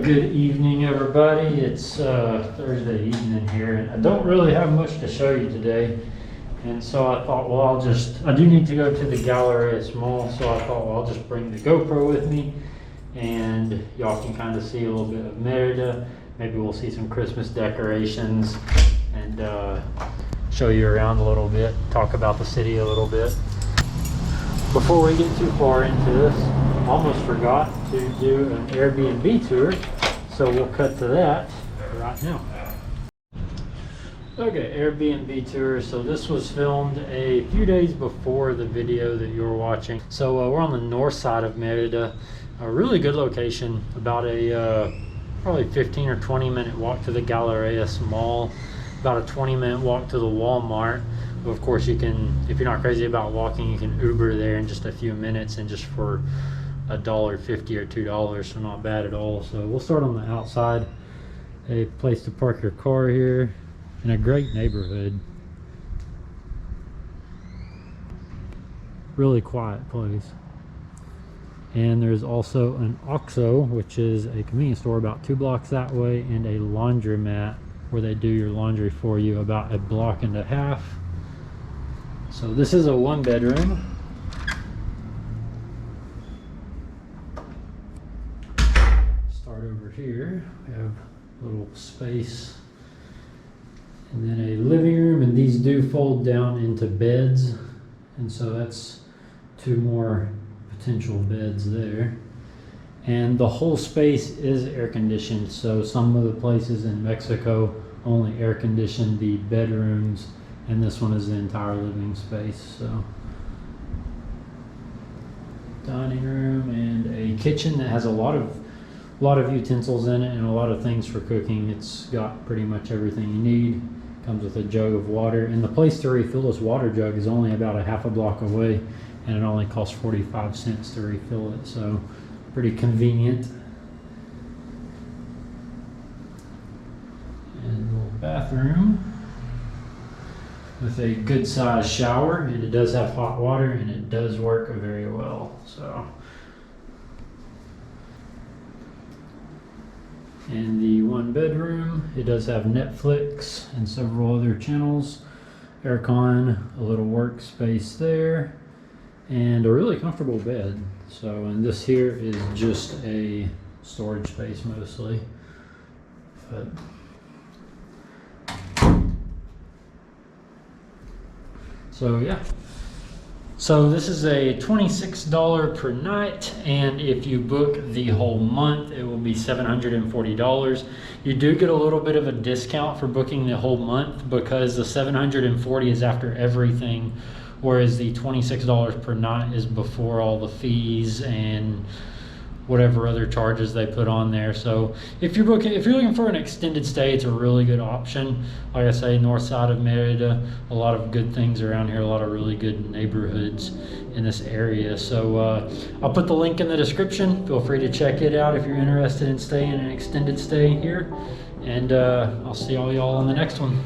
Good evening, everybody. It's Thursday evening here, and I don't really have much to show you today. And so I thought, well, I do need to go to the Galleria Mall, so I thought, well, I'll just bring the GoPro with me, and y'all can kind of see a little bit of Merida. Maybe we'll see some Christmas decorations, and show you around a little bit, talk about the city a little bit. Before we get too far into this, almost forgot to do an Airbnb tour, so we'll cut to that right now. Okay, Airbnb tour. So this was filmed a few days before the video that you were watching. So we're on the north side of Merida, a really good location, about a probably 15 or 20 minute walk to the Galleria Mall, about a 20-minute walk to the Walmart. Of course, you can, if you're not crazy about walking, you can Uber there in just a few minutes, and just for $1.50 or $2, so not bad at all. So we'll start on the outside. A place to park your car here in a great neighborhood. Really quiet place. And there's also an OXXO, which is a convenience store about 2 blocks that way, and a laundromat where they do your laundry for you about 1.5 blocks. So this is a 1-bedroom. Start over here. We have a little space, and then a living room, and these do fold down into beds, and so that's 2 more potential beds there. And the whole space is air conditioned, so some of the places in Mexico only air condition the bedrooms, and this one is the entire living space. So dining room and a kitchen that has a lot of utensils in it and a lot of things for cooking. It's got pretty much everything you need. Comes with a jug of water, and the place to refill this water jug is only about a 1/2 block away, and it only costs 45 cents to refill it, so pretty convenient. And a little bathroom with a good sized shower, and it does have hot water, and it does work very well. So, and the 1-bedroom, it does have Netflix and several other channels, aircon, a little workspace there, and a really comfortable bed. So, and this here is just a storage space mostly, but so yeah. So this is a $26 per night, and if you book the whole month, it will be $740. You do get a little bit of a discount for booking the whole month, because the $740 is after everything, whereas the $26 per night is before all the fees and whatever other charges they put on there. So if you're looking for an extended stay, it's a really good option. Like I say, north side of Merida, a lot of good things around here, a lot of really good neighborhoods in this area. So I'll put the link in the description. Feel free to check it out if you're interested in staying an extended stay here, and I'll see all y'all on the next one.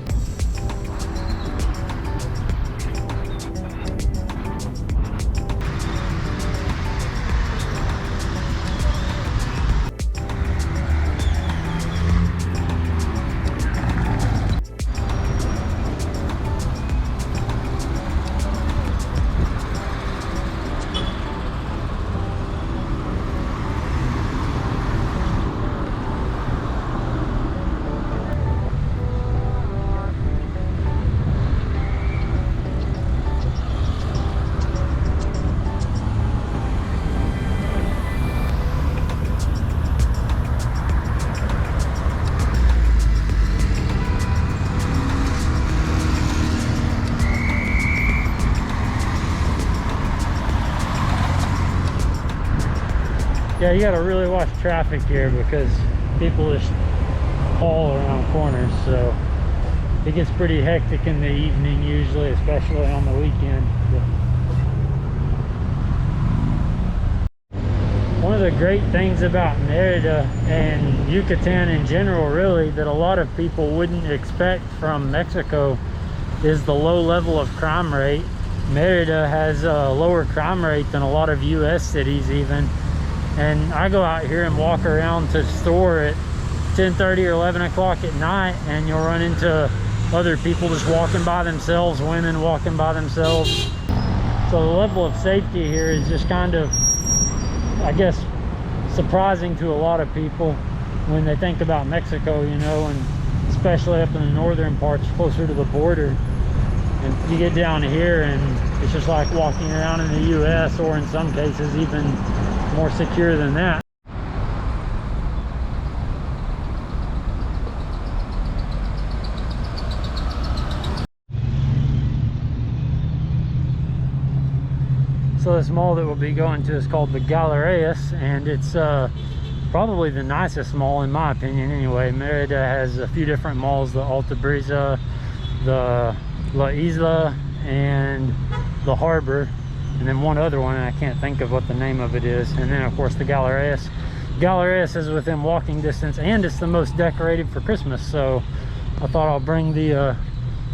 Yeah, you gotta really watch traffic here, because people just haul around corners, so it gets pretty hectic in the evening usually, especially on the weekend. One of the great things about Merida and Yucatan in general, really, that a lot of people wouldn't expect from Mexico is the low level of crime rate. Merida has a lower crime rate than a lot of US cities even. And I go out here and walk around to the store at 10:30 or 11 o'clock at night, and you'll run into other people just walking by themselves, women walking by themselves. So the level of safety here is just kind of, I guess, surprising to a lot of people when they think about Mexico, you know, and especially up in the northern parts closer to the border. And you get down here and it's just like walking around in the US, or in some cases even more secure than that. So this mall that we'll be going to is called the Galerías, and it's probably the nicest mall in my opinion anyway. Merida has a few different malls, the Alta Brisa, the La Isla, and the Harbor, and then one other one, and I can't think of what the name of it is. And then of course the Galerías. Galerías is within walking distance, and it's the most decorated for Christmas, so I thought I'll bring the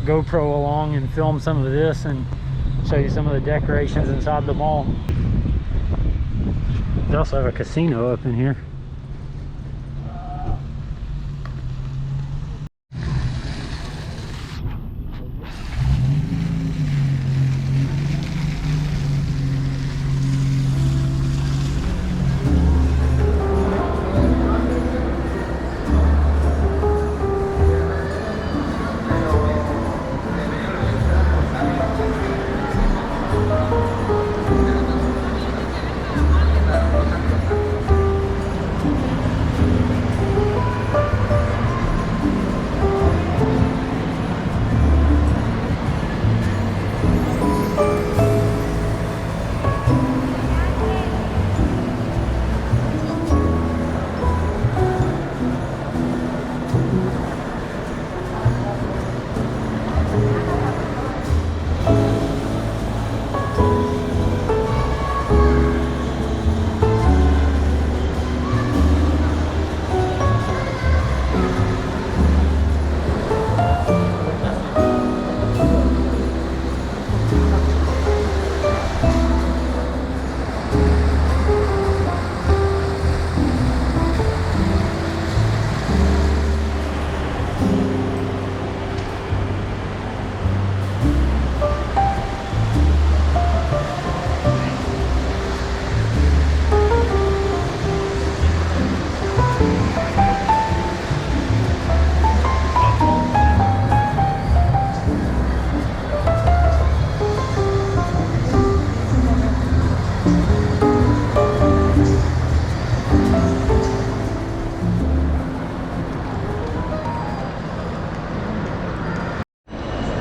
GoPro along and film some of this and show you some of the decorations inside the mall. They also have a casino up in here.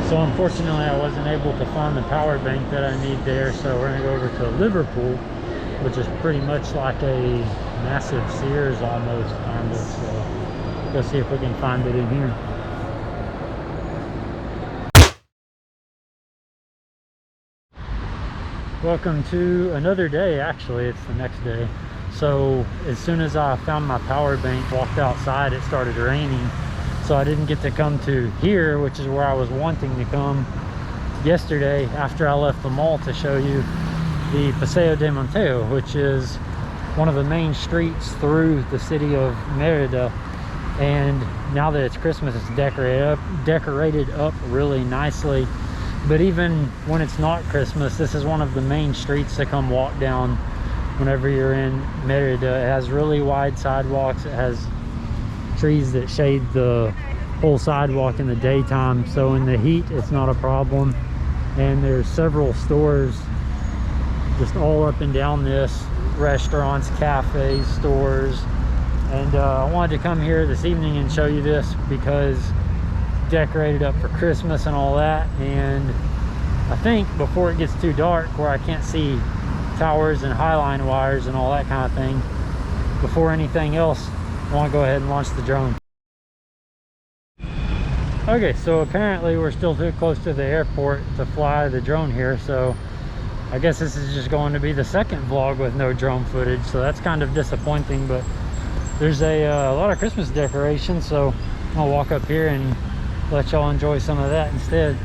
So unfortunately I wasn't able to find the power bank that I need there, so we're going to go over to Liverpool, which is pretty much like a massive Sears almost, kind of. So go see if we can find it in here. Welcome to another day. Actually, it's the next day. So as soon as I found my power bank, walked outside, it started raining. So I didn't get to come to here, which is where I was wanting to come yesterday after I left the mall, to show you the Paseo De Montejo, which is one of the main streets through the city of Merida. And now that it's Christmas, it's decorated up really nicely. But even when it's not Christmas, this is one of the main streets to come walk down whenever you're in Merida. It has really wide sidewalks. It has trees that shade the whole sidewalk in the daytime, so in the heat it's not a problem. And there's several stores just all up and down this, restaurants, cafes, stores. And I wanted to come here this evening and show you this because decorated up for Christmas and all that. And I think before it gets too dark where I can't see towers and highline wires and all that kind of thing, before anything else, I want to go ahead and launch the drone. Okay, so apparently we're still too close to the airport to fly the drone here, so I guess this is just going to be the second vlog with no drone footage, so that's kind of disappointing. But there's a lot of Christmas decorations, so I'll walk up here and let y'all enjoy some of that instead.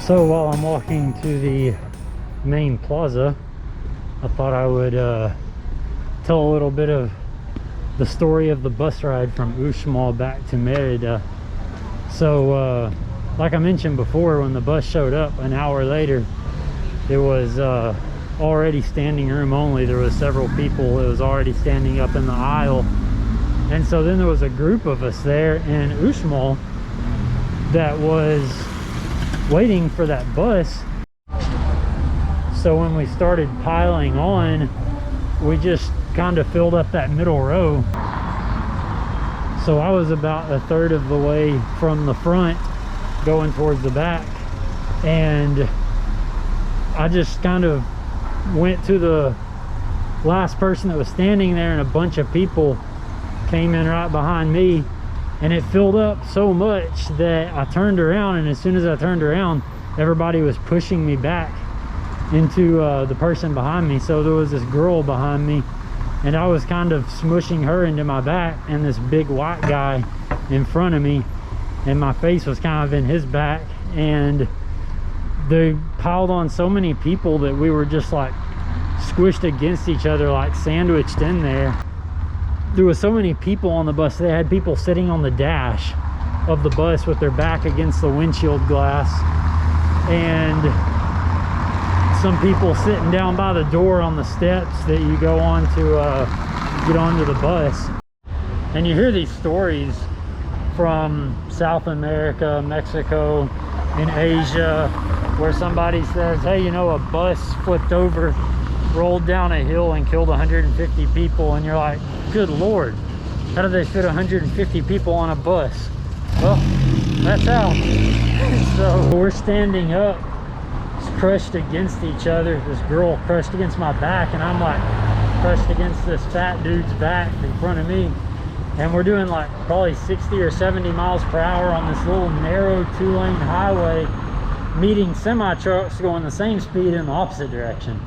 So while I'm walking to the main plaza, I thought I would tell a little bit of the story of the bus ride from Uxmal back to Merida. So like I mentioned before, when the bus showed up an hour later, it was already standing room only. There was several people. It was already standing up in the aisle. And so then there was a group of us there in Uxmal that was waiting for that bus. So when we started piling on, we just kind of filled up that middle row. So I was about a third of the way from the front going towards the back, and I just kind of went to the last person that was standing there, and a bunch of people came in right behind me, and it filled up so much that I turned around, and as soon as I turned around, everybody was pushing me back into the person behind me. So there was this girl behind me, and I was kind of smushing her into my back, and this big white guy in front of me, and my face was kind of in his back, and they piled on so many people that we were just like squished against each other, like sandwiched in there. There was so many people on the bus. They had people sitting on the dash of the bus with their back against the windshield glass, and some people sitting down by the door on the steps that you go on to get onto the bus. And you hear these stories from South America, Mexico, in Asia, where somebody says, hey, you know, a bus flipped over, rolled down a hill and killed 150 people, and you're like, good Lord, how do they fit 150 people on a bus? Well, that's how. So we're standing up, crushed against each other. This girl crushed against my back, and I'm like crushed against this fat dude's back in front of me, and we're doing like probably 60 or 70 miles per hour on this little narrow 2-lane highway, meeting semi trucks going the same speed in the opposite direction.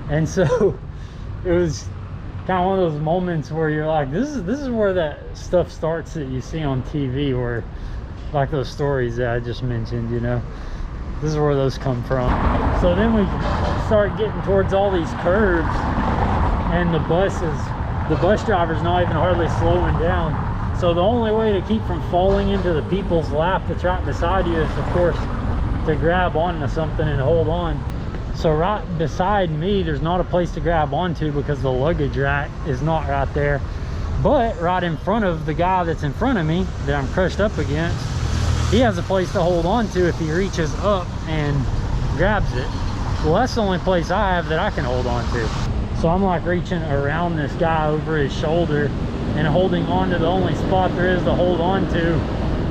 And so it was kind of one of those moments where you're like, this is where that stuff starts that you see on TV, where like those stories that I just mentioned, you know, this is where those come from. So then we start getting towards all these curves, and the bus driver's not even hardly slowing down. So the only way to keep from falling into the people's lap that's right beside you is, of course, to grab onto something and hold on. So right beside me, there's not a place to grab onto because the luggage rack is not right there. But right in front of the guy that's in front of me that I'm crushed up against, he has a place to hold on to if he reaches up and grabs it. Well, that's the only place I have that I can hold on to. So I'm like reaching around this guy over his shoulder and holding on to the only spot there is to hold on to,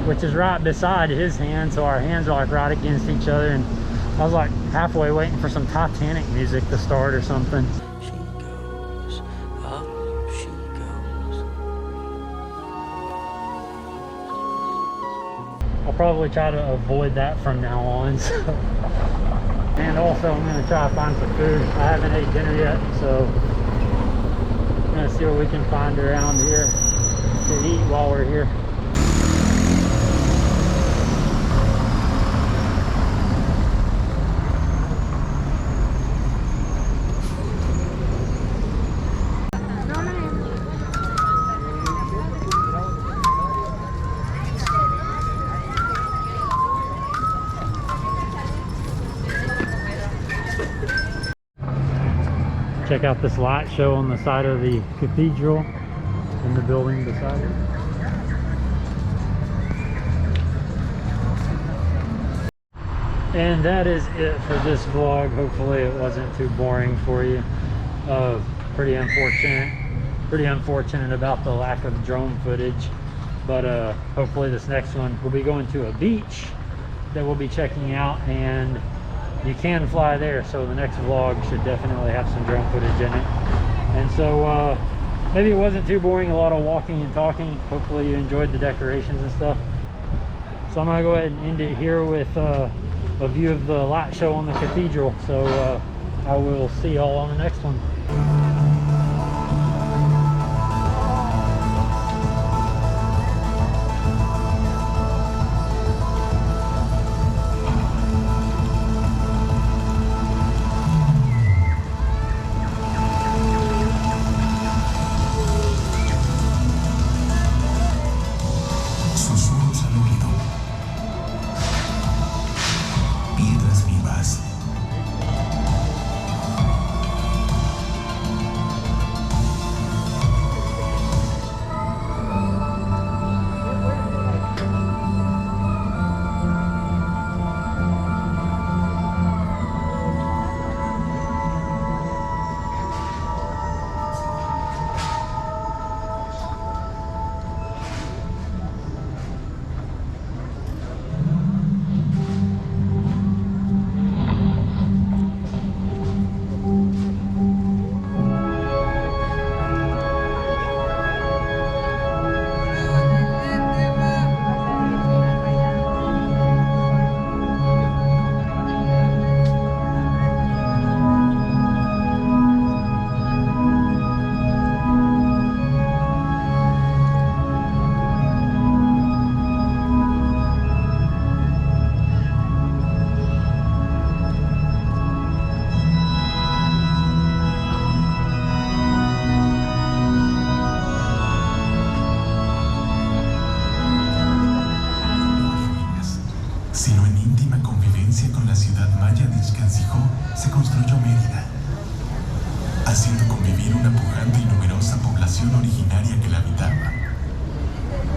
which is right beside his hand. So our hands are like right against each other, and I was like halfway waiting for some Titanic music to start or something. She goes, up she goes. I'll probably try to avoid that from now on. So. And also I'm going to try to find some food. I haven't ate dinner yet, so I'm going to see what we can find around here to eat while we're here. Check out this light show on the side of the cathedral in the building beside it. And that is it for this vlog. Hopefully it wasn't too boring for you. Pretty unfortunate about the lack of drone footage, but hopefully this next one, we'll be going to a beach that we'll be checking out, and you can fly there, so the next vlog should definitely have some drone footage in it. And so maybe it wasn't too boring, a lot of walking and talking. Hopefully you enjoyed the decorations and stuff. So I'm gonna go ahead and end it here with a view of the light show on the cathedral. So I will see y'all on the next one. playa de Xcancijó se construyó Mérida, haciendo convivir una pujante y numerosa población originaria que la habitaba,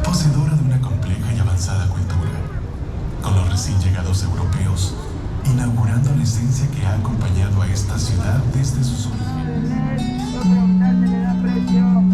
poseedora de una compleja y avanzada cultura, con los recién llegados europeos, inaugurando la esencia que ha acompañado a esta ciudad desde sus orígenes. Otro grande le da precio.